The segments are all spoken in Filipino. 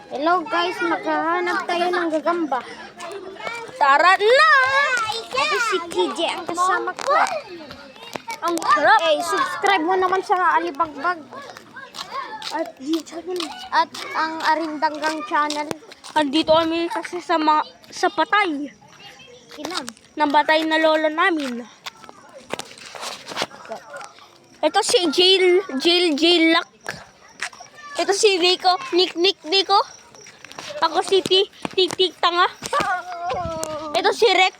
Hello guys, maghahanap tayo ng gagamba. Tara na! Ito si KJ ang kasama ko. Ang sarap! Subscribe mo naman sa Alibagbag. At ang Arindanggang channel. Andito kami kasi sa patay. Ilan? Ng batay na lolo namin. Ito si Jail Luck. Ito si Nico. Nico. Ako si Tik Tanga. Ito si Rex.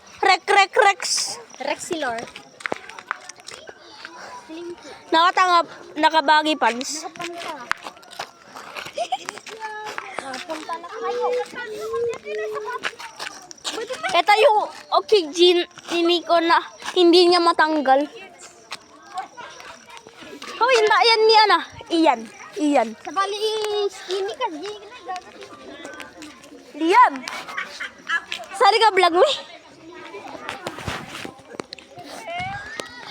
Rexilor. Nakabagi pants. Punta na kayo. Ito yung oxygen ni Nico na hindi niya matanggal. Oh, yan ni Ana. Iyan. Sabali skinny ka. Liam. Sari ka vlog mo.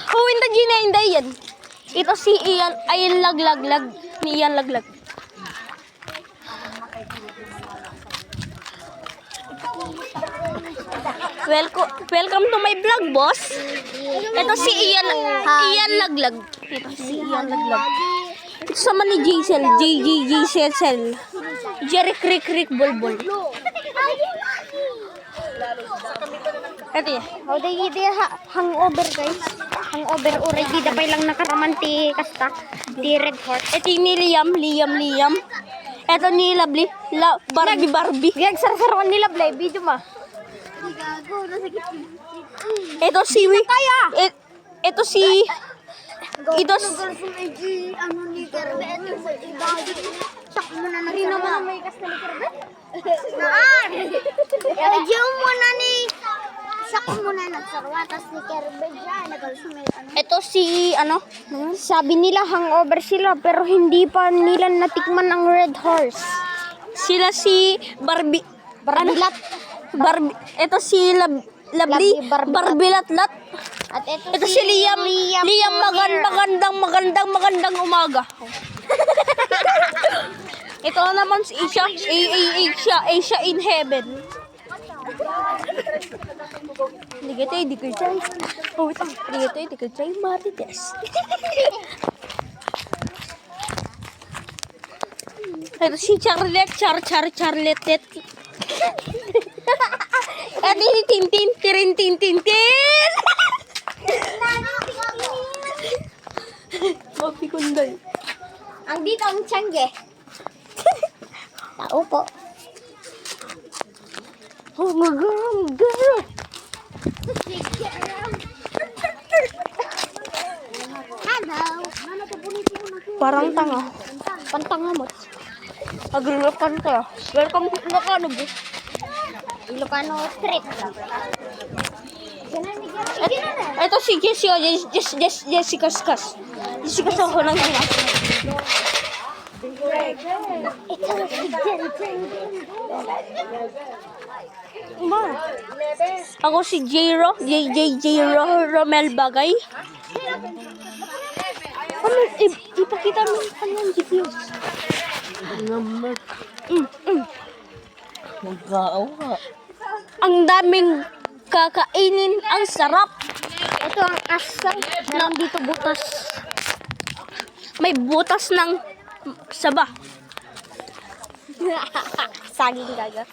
Oh, hindi yan. Ito si Ian. Ayan laglag. Ni Ian laglag. Welcome to my vlog, boss. Ito si Ian laglag. Ito si Ian laglag. Ito sama ni Jaisel. Jerry Crick Bulbul. Ito yan. Oh, di hangover guys. Hangover already dapay lang nakaramanti kasta. Di Red Horse. Ito ni Liam. Ito ni Lovely. Barbie. Gag sarsarawan nila Blay, video ma. Ito si Ito si ano ni Kerbe sak mo na rin naman may kas na ni Kerbe. Naan. Yung mo na ni sak mo na nagsarwatas ni Kerbe diyan nagalsumay ano. Ito si Sabi nila hangover sila pero hindi pa nila natikman ang Red Horse. Sila si Barbie. Barbilat. Barbie. Ito si Lovely. Barbilatlat. At Ito si Liam. Liam magandang umaga. Ito naman si Asia in heaven. Hindi ko try. Oh, wait. Hindi ko try Marites. Ito si Charlotte. Charlotte. Ito si Tintin. Mapikunday. ang dito ang tiyangge. Tao po. Oh my God. Hello. Parang tanga. Pantanga mo. Agrilapan ka. Welcome to Ilocano, bro. Ilocano Street. Ito si Jessica Skas. Jessica sa ako ng hina. Ito si Ma. Ako si J-Ro Romel Bagay. Ano, ipakita mo yung GPUs. Ang daming kakainin, ang sarap. Ito ang asang nandito butas. May butas ng saba. Saging gaga.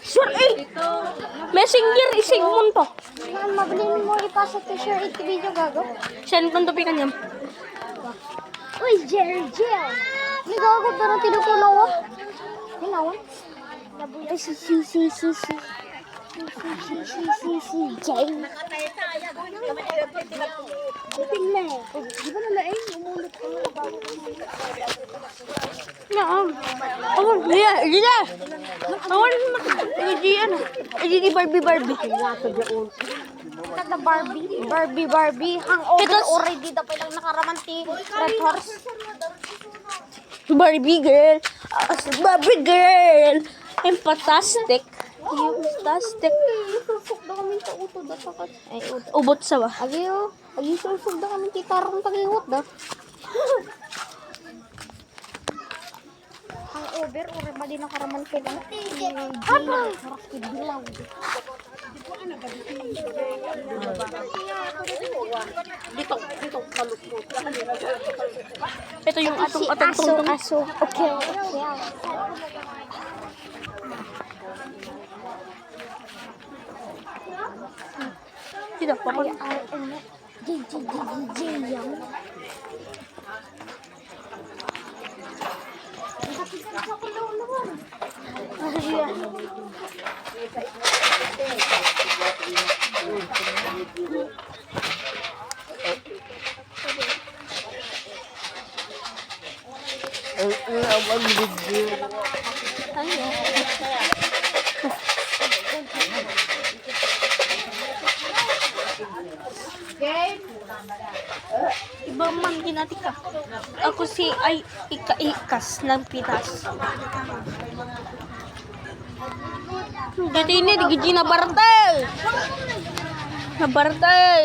Sure, Messenger, isig mo to. Mabilin mo ipasa to share it video gago. Send ko to pikan niya. Uy, Jerry Jill. May gago pero tinutulaw ah. Hinawan. Ay, si Jerry. Tingnan eh. Di ba nalaing? Umulot ko na bago ko Ini Barbie. Kata Barbie. Hangover already dapay lang nakaramanti Red Horse. Barbie girl. Fantastic. Susok daw kami sa utod at saka. Ay, Ubot sa ba? Agi susok daw kami kitarong tagiwot da. forever ora ba din nakaraman ka lang. Ano? Bilaw. Dito kalukot. Ito yung atong tungtong. Aso. Okay. Dito, papag. Yang. Iba man ginati ka. Ako si ay ikas ng pitas. Dito ini di na bartay. Na bartay.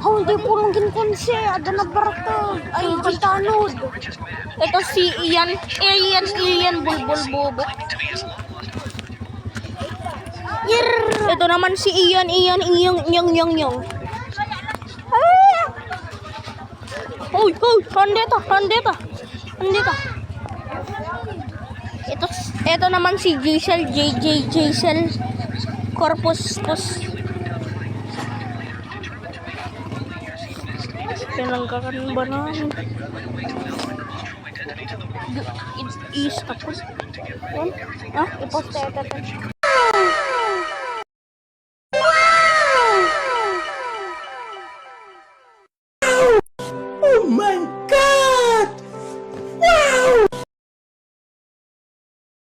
Oh, di po lang ginkonse. Ada na barata. Ay, di tanod. Ito si Ian bulbul bobo. Ito naman si Ian yung. Ah! Hoy, handeta. Ito naman si Jaisel Corpus. Pinangkakan ba na? Is tapos. Yan? Ha? Ipost ito. Oh my God!